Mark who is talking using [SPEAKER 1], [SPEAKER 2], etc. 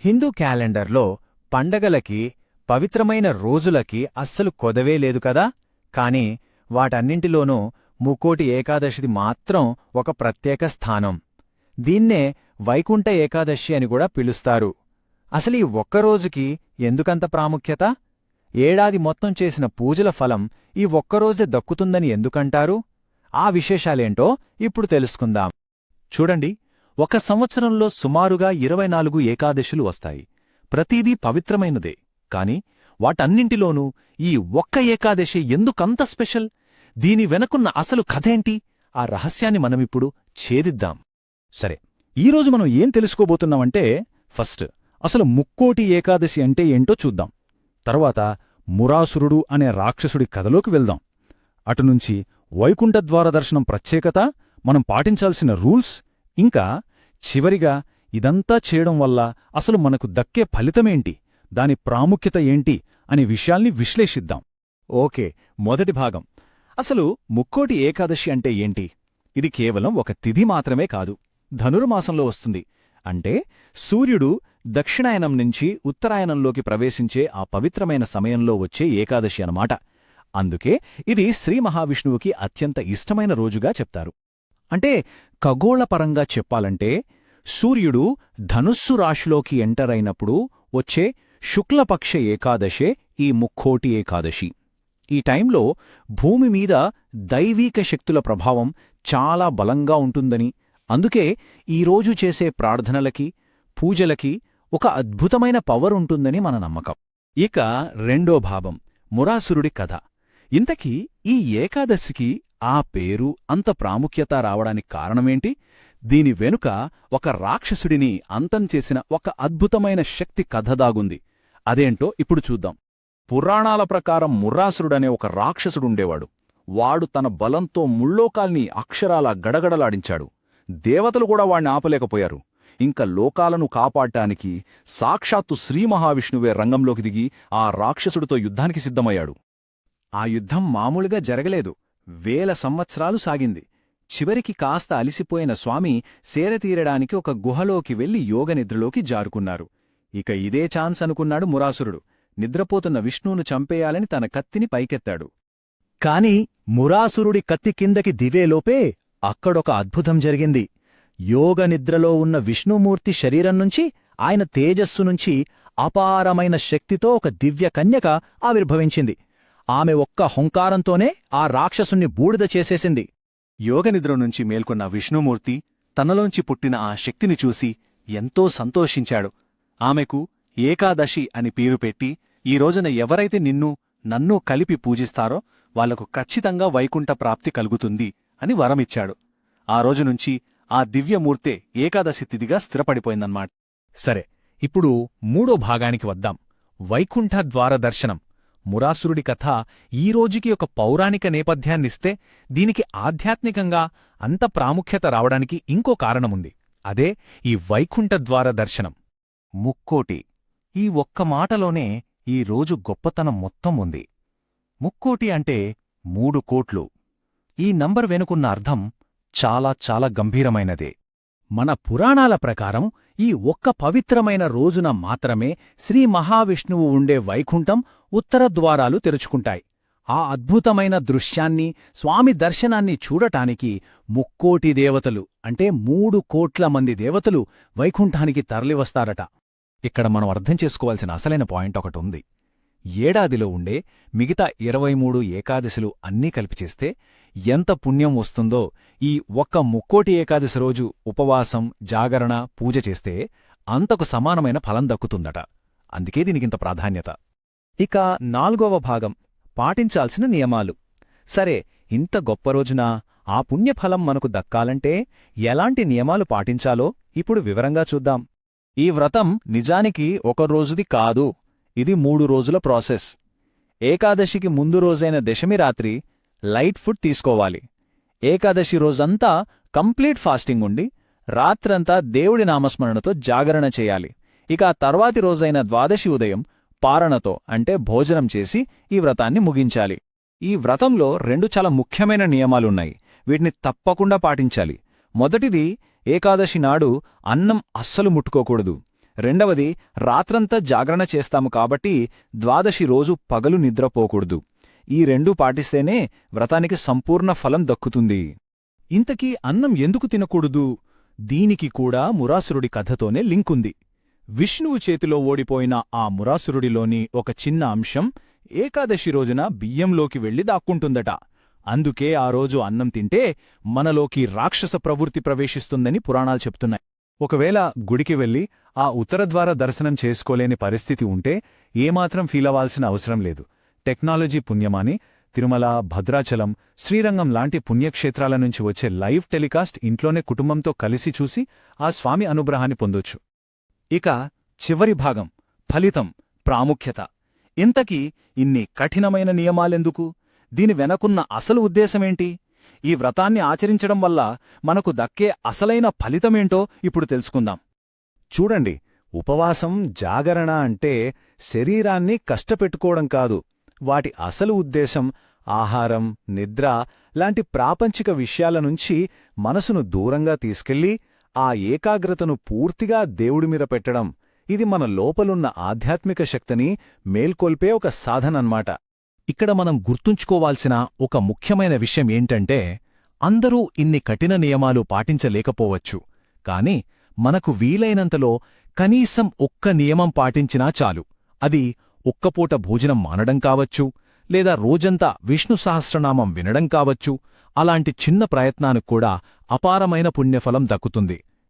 [SPEAKER 1] హిందూ క్యాలెండర్లో పండగలకి, పవిత్రమైన రోజులకి అస్సలు కొదవే లేదు కదా. కాని వాటన్నింటిలోనూ ముక్కోటి ఏకాదశిది మాత్రం ఒక ప్రత్యేక స్థానం. దీన్నే వైకుంఠ ఏకాదశి అని కూడా పిలుస్తారు. అసలీ ఒక్కరోజుకి ఎందుకంత ప్రాముఖ్యత? ఏడాది మొత్తం చేసిన పూజల ఫలం ఈ ఒక్కరోజే దక్కుతుందని ఎందుకంటారు? ఆ విశేషాలేంటో ఇప్పుడు తెలుసుకుందాం.
[SPEAKER 2] చూడండి, ఒక సంవత్సరంలో సుమారుగా 24 ఏకాదశులు వస్తాయి. ప్రతీదీ పవిత్రమైనదే. కాని వాటన్నింటిలోనూ ఈ ఒక్క ఏకాదశి ఎందుకంత స్పెషల్? దీని వెనకున్న అసలు కథేంటి? ఆ రహస్యాన్ని మనమిప్పుడు ఛేదిద్దాం. సరే, ఈరోజు మనం ఏం తెలుసుకోబోతున్నామంటే, ఫస్ట్ అసలు ముక్కోటి ఏకాదశి అంటే ఏంటో చూద్దాం. తర్వాత మురాసురుడు అనే రాక్షసుడి కథలోకి వెళ్దాం. అటునుంచి వైకుంఠద్వార దర్శనం ప్రత్యేకత, మనం పాటించాల్సిన రూల్స్, ఇంకా చివరిగా ఇదంతా చేయడం వల్ల అసలు మనకు దక్కే ఫలితమేంటి, దాని ప్రాముఖ్యత ఏంటి అనే విషయాల్ని విశ్లేషిద్దాం. ఓకే, మొదటి భాగం. అసలు ముక్కోటి ఏకాదశి అంటే ఏంటి? ఇది కేవలం ఒక తిథి మాత్రమే కాదు. ధనుర్మాసంలో వస్తుంది. అంటే సూర్యుడు దక్షిణాయనం నుంచి ఉత్తరాయణంలోకి ప్రవేశించే ఆ పవిత్రమైన సమయంలో వచ్చే ఏకాదశి అన్నమాట. అందుకే ఇది శ్రీ మహావిష్ణువుకి అత్యంత ఇష్టమైన రోజుగా చెప్తారు. అంటే ఖగోళపరంగా చెప్పాలంటే సూర్యుడు ధనుస్సు రాశిలోకి ఎంటర్ అయినప్పుడు వచ్చే శుక్లపక్ష ఏకాదశే ఈ ముక్కోటి ఏకాదశి. ఈ టైంలో భూమి మీద దైవీక శక్తుల ప్రభావం చాలా బలంగా ఉంటుందని, అందుకే ఈరోజు చేసే ప్రార్థనలకి, పూజలకి ఒక అద్భుతమైన పవర్ ఉంటుందని మన నమ్మకం. ఇక రెండో భావం, మురాసురుడి కథ. ఇంతకీ ఈ ఏకాదశికి ఆ పేరు అంత ప్రాముఖ్యత రావడానికి కారణమేంటి? దీని వెనుక ఒక రాక్షసుడిని అంతం చేసిన ఒక అద్భుతమైన శక్తి కథ దాగుంది. అదేంటో ఇప్పుడు చూద్దాం. పురాణాల ప్రకారం మురాసురుడనే ఒక రాక్షసుడుండేవాడు. వాడు తన బలంతో ముల్లోకాల్ని అక్షరాలా గడగడలాడించాడు. దేవతలు కూడా వాణ్ణి ఆపలేకపోయారు. ఇంక లోకాలను కాపాడ్డానికి సాక్షాత్తు శ్రీ మహావిష్ణువే రంగంలోకి దిగి ఆ రాక్షసుడితో యుద్ధానికి సిద్ధమయ్యాడు. ఆ యుద్ధం మామూలుగా జరగలేదు. వేల సంవత్సరాలు సాగింది. చివరికి కాస్త అలిసిపోయిన స్వామి సేరతీరడానికి ఒక గుహలోకి వెళ్లి యోగనిద్రలోకి జారుకున్నారు. ఇక ఇదే ఛాన్స్ అనుకున్నాడు మురాసురుడు. నిద్రపోతున్న విష్ణువును చంపేయాలని తన కత్తిని పైకెత్తాడు. కాని మురాసురుడి కత్తి కిందకి దివేలోపే అక్కడొక అద్భుతం జరిగింది. యోగనిద్రలో ఉన్న విష్ణుమూర్తి శరీరం నుంచి, ఆయన తేజస్సునుంచి అపారమైన శక్తితో ఒక దివ్య కన్యక ఆవిర్భవించింది. ఆమె ఒక్క హుంకారంతోనే ఆ రాక్షసుణ్ణి బూడిద చేసేసింది. యోగనిద్ర నుంచి మేల్కొన్న విష్ణుమూర్తి తనలోంచి పుట్టిన ఆ శక్తిని చూసి ఎంతో సంతోషించాడు. ఆమెకు ఏకాదశి అని పేరు పెట్టి, ఈ రోజున ఎవరైతే నన్నూ కలిపి పూజిస్తారో వాళ్లకు ఖచ్చితంగా వైకుంఠ ప్రాప్తి కలుగుతుంది అని వరమిచ్చాడు. ఆ రోజునుంచి ఆ దివ్యమూర్తే ఏకాదశి తిథిగా స్థిరపడిపోయిందన్నమాట. సరే, ఇప్పుడు మూడో భాగానికి వద్దాం. వైకుంఠ ద్వార దర్శనం. మురాసురుడి కథ ఈ రోజుకి ఒక పౌరాణిక నేపథ్యాన్నిస్తే, దీనికి ఆధ్యాత్మికంగా అంత ప్రాముఖ్యత రావడానికి ఇంకో కారణముంది. అదే ఈ వైకుంఠ ద్వార దర్శనం. ముక్కోటి, ఈ ఒక్క మాటలోనే ఈ రోజు గొప్పతనం మొత్తం ఉంది. ముక్కోటి అంటే 3 కోట్లు. ఈ నంబర్ వెనుకున్న అర్థం చాలా చాలా గంభీరమైనదే. మన పురాణాల ప్రకారం ఈ ఒక్క పవిత్రమైన రోజున మాత్రమే శ్రీ మహావిష్ణువు ఉండే వైకుంఠం ఉత్తర ద్వారాలు తెరుచుకుంటాయి. ఆ అద్భుతమైన దృశ్యాన్ని, స్వామి దర్శనాన్ని చూడటానికి ముక్కోటి దేవతలు అంటే 3 కోట్ల మంది దేవతలు వైకుంఠానికి తరలివస్తారట. ఇక్కడ మనం అర్థం చేసుకోవాల్సిన అసలైన పాయింట్ ఒకటుంది. ఏడాదిలో ఉండే మిగతా 23 ఏకాదశులు అన్నీ కలిపి చేస్తే ఎంత పుణ్యం వస్తుందో, ఈ ఒక్క ముక్కోటి ఏకాదశి రోజు ఉపవాసం, జాగరణ, పూజ చేస్తే అంతకు సమానమైన ఫలం దక్కుతుందట. అందుకే దీనికింత ప్రాధాన్యత. ఇక 4వ భాగం, పాటించాల్సిన నియమాలు. సరే, ఇంత గొప్ప రోజున ఆ పుణ్యఫలం మనకు దక్కాలంటే ఎలాంటి నియమాలు పాటించాలో ఇప్పుడు వివరంగా చూద్దాం. ఈ వ్రతం నిజానికి ఒక రోజుది కాదు. ఇది 3 రోజుల ప్రాసెస్. ఏకాదశికి ముందు రోజైన దశమి రాత్రి లైట్ ఫుడ్ తీసుకోవాలి. ఏకాదశి రోజంతా కంప్లీట్ ఫాస్టింగ్ ఉండి రాత్రంతా దేవుడి నామస్మరణతో జాగరణ చేయాలి. ఇక తర్వాతి రోజైన ద్వాదశి ఉదయం పారణతో అంటే భోజనం చేసి ఈ వ్రతాన్ని ముగించాలి. ఈ వ్రతంలో 2 చాలా ముఖ్యమైన నియమాలున్నాయి. వీటిని తప్పకుండా పాటించాలి. మొదటిది, ఏకాదశి నాడు అన్నం అస్సలు ముట్టుకోకూడదు. రెండవది, రాత్రంతా జాగరణ చేస్తాము కాబట్టి ద్వాదశి రోజు పగలు నిద్రపోకూడదు. ఈ రెండూ పాటిస్తేనే వ్రతానికి సంపూర్ణ ఫలం దక్కుతుంది. ఇంతకీ అన్నం ఎందుకు తినకూడదు? దీనికి కూడా మురాసురుడి కథతోనే లింకుంది. విష్ణువు చేతిలో ఓడిపోయిన ఆ మురాసురుడిలోని ఒక చిన్న అంశం ఏకాదశి రోజున బియ్యంలోకి వెళ్లి దాక్కుంటుందట. అందుకే ఆ రోజు అన్నం తింటే మనలోకి రాక్షస ప్రవృత్తి ప్రవేశిస్తుందని పురాణాలు చెప్తున్నాయి.
[SPEAKER 1] ఒకవేళ గుడికి వెళ్ళి ఆ ఉత్తరద్వార దర్శనం చేసుకోలేని పరిస్థితి ఉంటే ఏమాత్రం ఫీలవాల్సిన అవసరం లేదు. టెక్నాలజీ పుణ్యమాని తిరుమల, భద్రాచలం, శ్రీరంగం లాంటి పుణ్యక్షేత్రాల నుంచి వచ్చే లైవ్ టెలికాస్ట్ ఇంట్లోనే కుటుంబంతో కలిసి చూసి ఆ స్వామి అనుగ్రహాన్ని పొందొచ్చు. ఇక చివరి భాగం ఫలితం, ప్రాముఖ్యత. ఇంతకీ ఇన్ని కఠినమైన నియమాలెందుకు? దీని వెనకున్న అసలు ఉద్దేశమేంటి? ఈ వ్రతాన్ని ఆచరించడం వల్ల మనకు దక్కే అసలైన ఫలితమేంటో ఇప్పుడు తెలుసుకుందాం. చూడండి, ఉపవాసం, జాగరణ అంటే శరీరాన్ని కష్టపెట్టుకోవడం కాదు. వాటి అసలు ఉద్దేశం ఆహారం, నిద్ర లాంటి ప్రాపంచిక విషయాల నుంచి మనసును దూరంగా తీసుకెళ్లి ఆ ఏకాగ్రతను పూర్తిగా దేవుడిమీద పెట్టడం. ఇది మన లోపలున్న ఆధ్యాత్మిక శక్తిని మేల్కొల్పే ఒక సాధనన్మాట. ఇక్కడ మనం గుర్తుంచుకోవాల్సిన ఒక ముఖ్యమైన విషయం ఏంటంటే, అందరూ ఇన్ని కఠిన నియమాలు పాటించలేకపోవచ్చు. కాని మనకు వీలైనంతలో కనీసం ఒక్క నియమం పాటించినా చాలు. అది ఒక్కపూట భోజనం మానడం కావచ్చు, లేదా రోజంతా విష్ణు సహస్రనామం వినడం కావచ్చు. అలాంటి చిన్న ప్రయత్నానికి కూడా అపారమైన పుణ్యఫలం దక్కుతుంది.